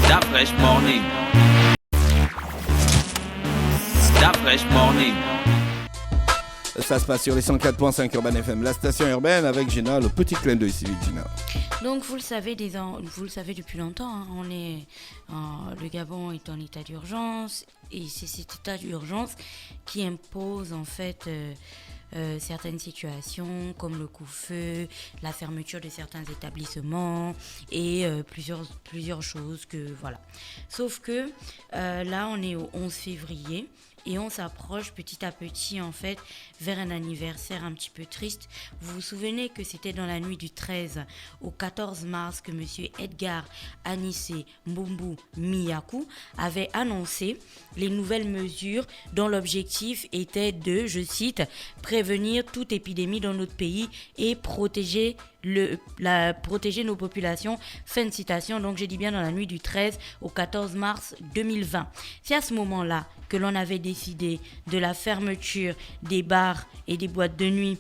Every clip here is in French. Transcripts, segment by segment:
That fresh morning. That fresh morning. Ça se passe sur les 104.5 Urban FM, la station urbaine avec Gina, le petit clin d'œil civique Gina. Donc vous le savez depuis longtemps, hein, le Gabon est en état d'urgence et c'est cet état d'urgence qui impose en fait certaines situations comme le couvre-feu, la fermeture de certains établissements et plusieurs choses que voilà. Sauf que là on est au 11 février. Et on s'approche petit à petit en fait vers un anniversaire un petit peu triste. Vous vous souvenez que c'était dans la nuit du 13 au 14 mars que monsieur Edgar Anissé Mbumbu Miyaku avait annoncé les nouvelles mesures dont l'objectif était de, je cite, prévenir toute épidémie dans notre pays et protéger nos populations. Fin de citation. Donc, je dis bien dans la nuit du 13 au 14 mars 2020. C'est à ce moment-là que l'on avait décidé de la fermeture des bars et des boîtes de nuit.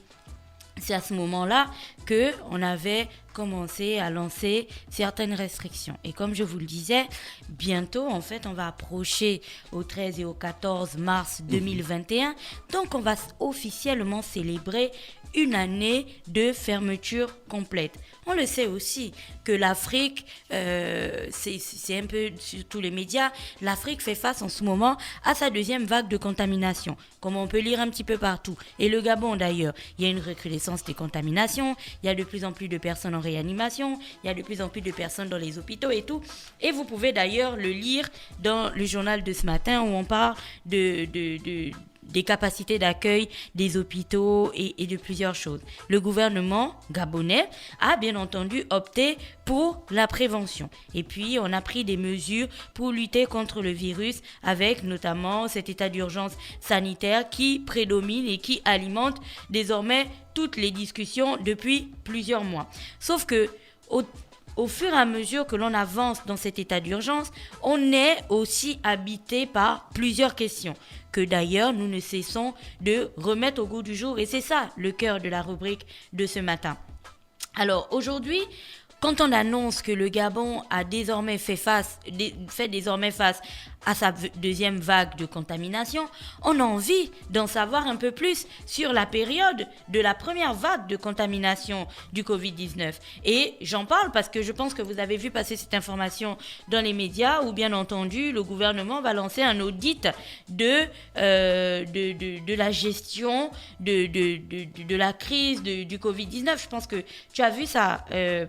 C'est à ce moment-là qu'on avait commencé à lancer certaines restrictions. Et comme je vous le disais, bientôt, en fait, on va approcher au 13 et au 14 mars 2021. Donc, on va officiellement célébrer une année de fermeture complète. On le sait aussi que l'Afrique, c'est un peu sur tous les médias, l'Afrique fait face en ce moment à sa deuxième vague de contamination, comme on peut lire un petit peu partout. Et le Gabon d'ailleurs, il y a une recrudescence des contaminations, il y a de plus en plus de personnes en réanimation, il y a de plus en plus de personnes dans les hôpitaux et tout. Et vous pouvez d'ailleurs le lire dans le journal de ce matin où on parle des capacités d'accueil des hôpitaux et de plusieurs choses. Le gouvernement gabonais a bien entendu opté pour la prévention. Et puis, on a pris des mesures pour lutter contre le virus avec notamment cet état d'urgence sanitaire qui prédomine et qui alimente désormais toutes les discussions depuis plusieurs mois. Sauf que, au fur et à mesure que l'on avance dans cet état d'urgence, on est aussi habité par plusieurs questions que d'ailleurs nous ne cessons de remettre au goût du jour. Et c'est ça le cœur de la rubrique de ce matin. Alors aujourd'hui, quand on annonce que le Gabon a désormais fait désormais face à sa deuxième vague de contamination, on a envie d'en savoir un peu plus sur la période de la première vague de contamination du Covid-19. Et j'en parle parce que je pense que vous avez vu passer cette information dans les médias où, bien entendu, le gouvernement va lancer un audit de la gestion de la crise du Covid-19. Je pense que tu as vu ça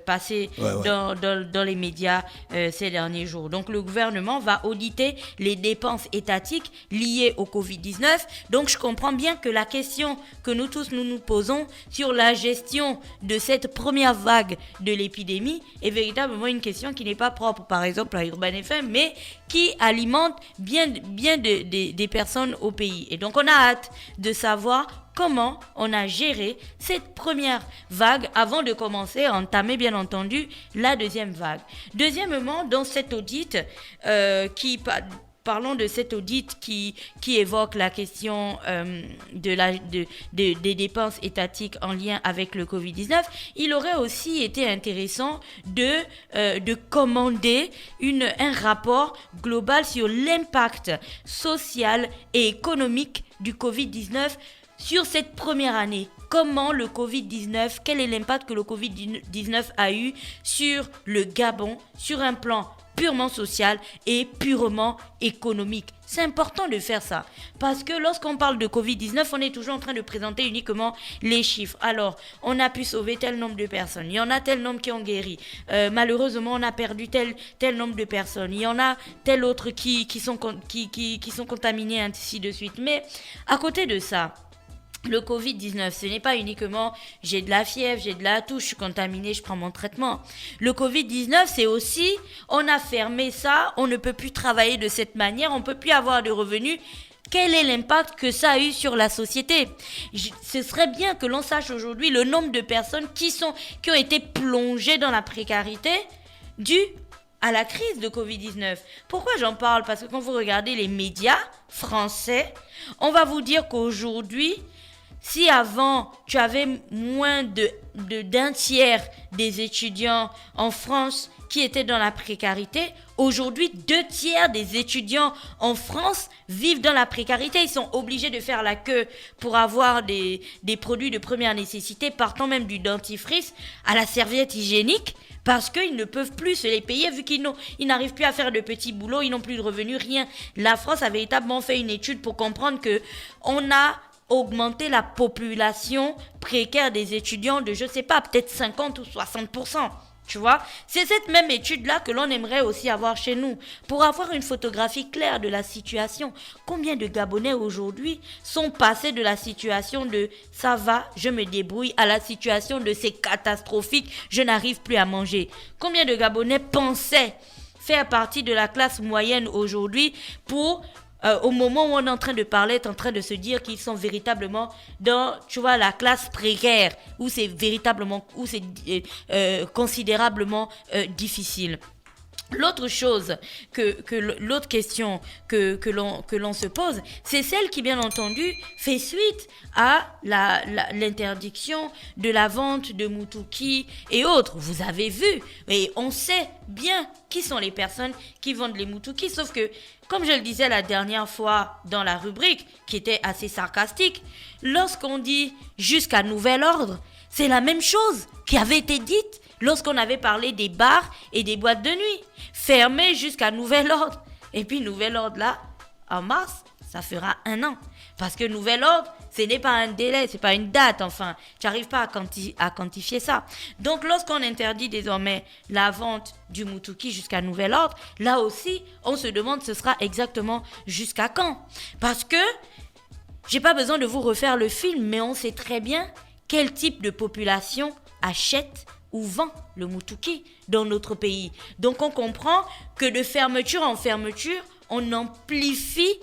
passer dans les médias ces derniers jours. Donc, le gouvernement va auditer les dépenses étatiques liées au Covid-19. Donc, je comprends bien que la question que nous tous nous posons sur la gestion de cette première vague de l'épidémie est véritablement une question qui n'est pas propre, par exemple, à Urban FM, mais qui alimente bien des personnes au pays. Et donc, on a hâte de savoir comment on a géré cette première vague avant de commencer à entamer, bien entendu, la deuxième vague. Deuxièmement, dans cet audit, parlons de cet audit qui évoque la question des dépenses étatiques en lien avec le Covid-19, il aurait aussi été intéressant de commander un rapport global sur l'impact social et économique du Covid-19 sur cette première année. Comment le Covid-19, quel est l'impact que le Covid-19 a eu sur le Gabon, sur un plan purement social et purement économique. C'est important de faire ça parce que lorsqu'on parle de Covid-19, on est toujours en train de présenter uniquement les chiffres. Alors, on a pu sauver tel nombre de personnes, il y en a tel nombre qui ont guéri. Malheureusement, on a perdu tel nombre de personnes. Il y en a tel autre qui sont contaminés, ainsi de suite. Mais à côté de ça, le Covid-19, ce n'est pas uniquement j'ai de la fièvre, j'ai de la toux, je suis contaminé, je prends mon traitement. Le Covid-19, c'est aussi on a fermé ça, on ne peut plus travailler de cette manière, on ne peut plus avoir de revenus. Quel est l'impact que ça a eu sur la société ? Ce serait bien que l'on sache aujourd'hui le nombre de personnes qui ont été plongées dans la précarité due à la crise de Covid-19. Pourquoi j'en parle ? Parce que quand vous regardez les médias français, on va vous dire qu'aujourd'hui, Si avant, tu avais moins d'un tiers des étudiants en France qui étaient dans la précarité, aujourd'hui, 2/3 des étudiants en France vivent dans la précarité. Ils sont obligés de faire la queue pour avoir des produits de première nécessité, partant même du dentifrice à la serviette hygiénique, parce qu'ils ne peuvent plus se les payer vu qu'ils n'arrivent plus à faire de petits boulots, ils n'ont plus de revenus, rien. La France a véritablement fait une étude pour comprendre que on a augmenté la population précaire des étudiants de, je sais pas, peut-être 50 ou 60%. Tu vois, c'est cette même étude-là que l'on aimerait aussi avoir chez nous pour avoir une photographie claire de la situation. Combien de Gabonais aujourd'hui sont passés de la situation de « ça va, je me débrouille » à la situation de « c'est catastrophique, je n'arrive plus à manger ». Combien de Gabonais pensaient faire partie de la classe moyenne aujourd'hui pour... au moment où on est en train de parler, est en train de se dire qu'ils sont véritablement dans, tu vois, la classe précaire, où c'est véritablement, où c'est considérablement difficile. L'autre chose, l'autre question que l'on se pose, c'est celle qui, bien entendu, fait suite à l'interdiction de la vente de Moutouki et autres. Vous avez vu, et on sait bien qui sont les personnes qui vendent les Moutouki, sauf que, comme je le disais la dernière fois dans la rubrique, qui était assez sarcastique, lorsqu'on dit « jusqu'à nouvel ordre », c'est la même chose qui avait été dite lorsqu'on avait parlé des bars et des boîtes de nuit, fermées jusqu'à nouvel ordre. Et puis nouvel ordre là, en mars, ça fera 1 an. Parce que nouvel ordre, ce n'est pas un délai, c'est pas une date, enfin. Tu n'arrives pas à quantifier ça. Donc lorsqu'on interdit désormais la vente du Moutouki jusqu'à nouvel ordre, là aussi, on se demande ce sera exactement jusqu'à quand. Parce que, j'ai pas besoin de vous refaire le film, mais on sait très bien quel type de population achète ou vend le Moutouki dans notre pays. Donc on comprend que de fermeture en fermeture, on amplifie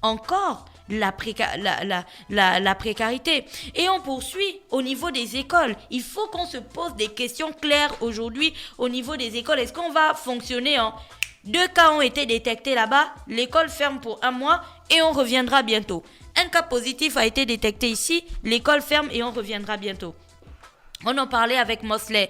encore la précarité. Et on poursuit au niveau des écoles. Il faut qu'on se pose des questions claires aujourd'hui au niveau des écoles. Est-ce qu'on va fonctionner en 2 cas ont été détectés là-bas, l'école ferme pour 1 mois et on reviendra bientôt. Un cas positif a été détecté ici, l'école ferme et on reviendra bientôt. On en parlait avec Mosley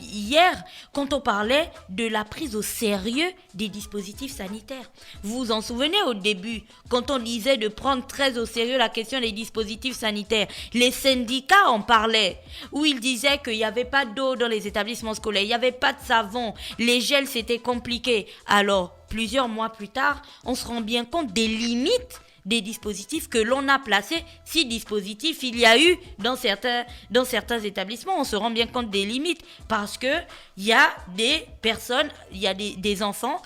hier, quand on parlait de la prise au sérieux des dispositifs sanitaires. Vous vous en souvenez au début, quand on disait de prendre très au sérieux la question des dispositifs sanitaires. Les syndicats en parlaient, où ils disaient qu'il n'y avait pas d'eau dans les établissements scolaires, il n'y avait pas de savon, les gels c'était compliqué. Alors, plusieurs mois plus tard, on se rend bien compte des limites des dispositifs que l'on a placés, si dispositifs il y a eu dans certains établissements. On se rend bien compte des limites parce que il y a des personnes, il y a des enfants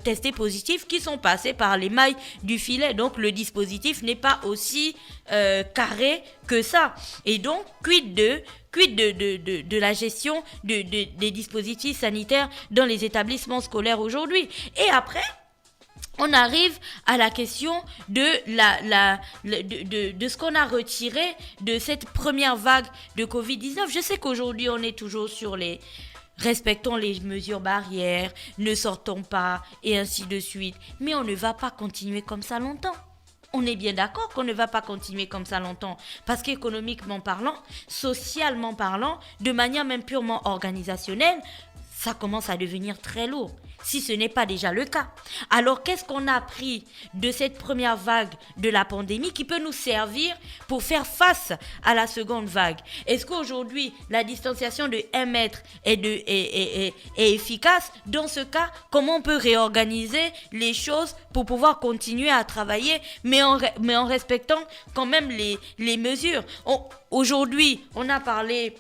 testés positifs qui sont passés par les mailles du filet. Donc le dispositif n'est pas aussi carré que ça. Et donc, quid de la gestion des dispositifs sanitaires dans les établissements scolaires aujourd'hui. Et après, on arrive à la question de ce qu'on a retiré de cette première vague de Covid-19. Je sais qu'aujourd'hui, on est toujours sur les respectons les mesures barrières, ne sortons pas et ainsi de suite. Mais on ne va pas continuer comme ça longtemps. On est bien d'accord qu'on ne va pas continuer comme ça longtemps parce qu'économiquement parlant, socialement parlant, de manière même purement organisationnelle, ça commence à devenir très lourd, si ce n'est pas déjà le cas. Alors, qu'est-ce qu'on a appris de cette première vague de la pandémie qui peut nous servir pour faire face à la seconde vague? Est-ce qu'aujourd'hui, la distanciation de 1 mètre est efficace? Dans ce cas, comment on peut réorganiser les choses pour pouvoir continuer à travailler, mais en respectant quand même les mesures? Aujourd'hui, on a parlé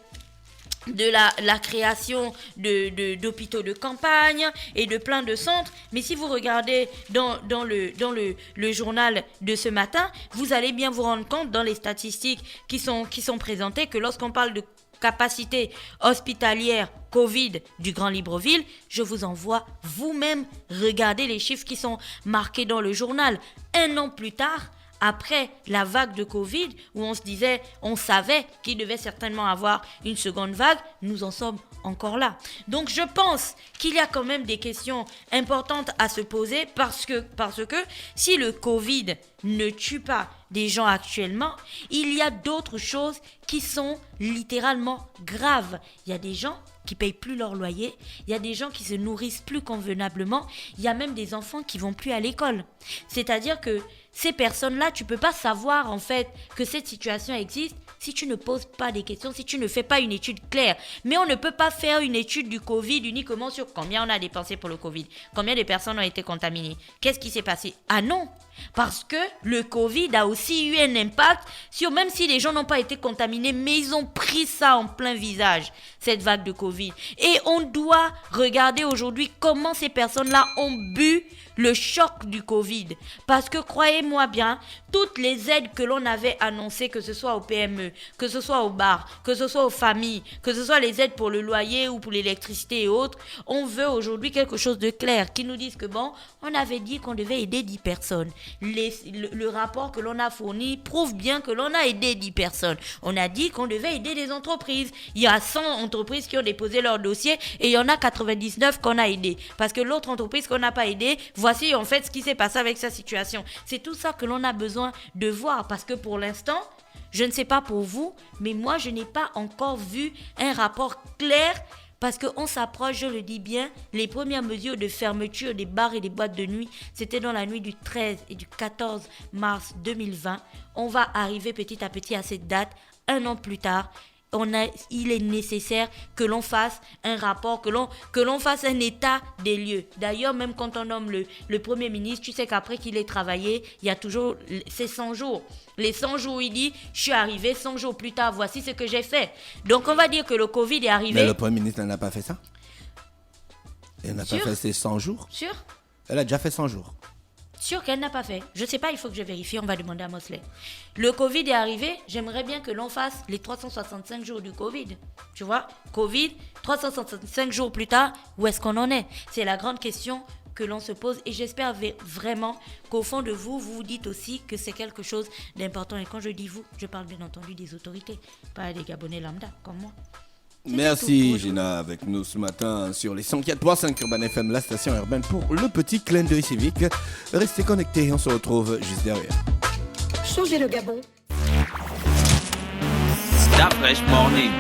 de la création d'hôpitaux de campagne et de plein de centres. Mais si vous regardez dans le journal de ce matin, vous allez bien vous rendre compte dans les statistiques qui sont présentées que lorsqu'on parle de capacité hospitalière Covid du Grand Libreville, je vous envoie vous-même regarder les chiffres qui sont marqués dans le journal. 1 an plus tard, après la vague de Covid, où on savait qu'il devait certainement avoir une seconde vague, nous en sommes encore là. Donc je pense qu'il y a quand même des questions importantes à se poser parce que si le Covid ne tue pas des gens actuellement, il y a d'autres choses qui sont littéralement graves. Il y a des gens qui payent plus leur loyer, il y a des gens qui se nourrissent plus convenablement, il y a même des enfants qui vont plus à l'école. C'est-à-dire que ces personnes-là, tu peux pas savoir en fait que cette situation existe si tu ne poses pas des questions, si tu ne fais pas une étude claire. Mais on ne peut pas faire une étude du Covid uniquement sur combien on a dépensé pour le Covid, combien de personnes ont été contaminées, qu'est-ce qui s'est passé. Ah non, parce que le Covid a aussi eu un impact sur, même si les gens n'ont pas été contaminés, mais ils ont pris ça en plein visage, cette vague de Covid. Et on doit regarder aujourd'hui comment ces personnes-là ont bu le choc du Covid. Parce que croyez-moi bien, toutes les aides que l'on avait annoncées, que ce soit au PME, que ce soit aux bars, que ce soit aux familles, que ce soit les aides pour le loyer ou pour l'électricité et autres, on veut aujourd'hui quelque chose de clair, qui nous dise que bon, on avait dit qu'on devait aider 10 personnes. Le rapport que l'on a fourni prouve bien que l'on a aidé 10 personnes. On a dit qu'on devait aider des entreprises. Il y a 100 entreprises qui ont déposé leur dossier et il y en a 99 qu'on a aidé. Parce que l'autre entreprise qu'on n'a pas aidée, voici en fait ce qui s'est passé avec sa situation. C'est tout ça que l'on a besoin de voir parce que pour l'instant, je ne sais pas pour vous, mais moi je n'ai pas encore vu un rapport clair parce qu'on s'approche, je le dis bien, les premières mesures de fermeture des bars et des boîtes de nuit, c'était dans la nuit du 13 et du 14 mars 2020. On va arriver petit à petit à cette date, un an plus tard. Il est nécessaire que l'on fasse un rapport, que l'on fasse un état des lieux. D'ailleurs, même quand on nomme le Premier ministre, tu sais qu'après qu'il ait travaillé, il y a toujours ces 100 jours. Les 100 jours, il dit, je suis arrivé 100 jours plus tard, voici ce que j'ai fait. Donc, on va dire que le Covid est arrivé. Mais le Premier ministre n'a pas fait ça. Elle n'a pas fait ces 100 jours. Sûr? Elle a déjà fait 100 jours. Sûr qu'elle n'a pas fait. Je ne sais pas, il faut que je vérifie, on va demander à Mosley. Le Covid est arrivé, j'aimerais bien que l'on fasse les 365 jours du Covid. Tu vois, Covid, 365 jours plus tard, où est-ce qu'on en est? C'est la grande question que l'on se pose et j'espère vraiment qu'au fond de vous, vous vous dites aussi que c'est quelque chose d'important. Et quand je dis vous, je parle bien entendu des autorités, pas des Gabonais lambda comme moi. Merci Gina avec nous ce matin sur les 104.5 Urban FM, la station urbaine pour le petit clin d'œil civique. Restez connectés, on se retrouve juste derrière. Changez le Gabon. Star Fresh Morning.